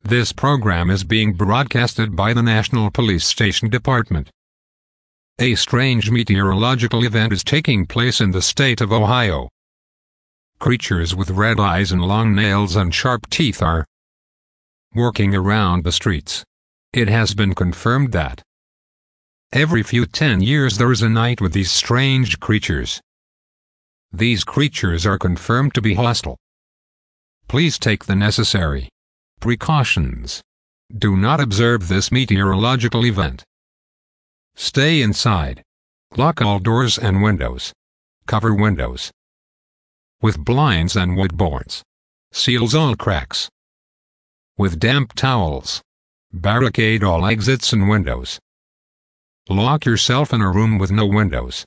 This program is being broadcasted by the National Police Station Department. A strange meteorological event is taking place in the state of Ohio. Creatures with red eyes and long nails and sharp teeth are walking around the streets. It has been confirmed that every 10 years there is a night with these strange creatures. These creatures are confirmed to be hostile. Please take the necessary precautions. Do not observe this meteorological event. Stay inside. Lock all doors and windows. Cover windows with blinds and wood boards. Seals all cracks with damp towels. Barricade all exits and windows. Lock yourself in a room with no windows.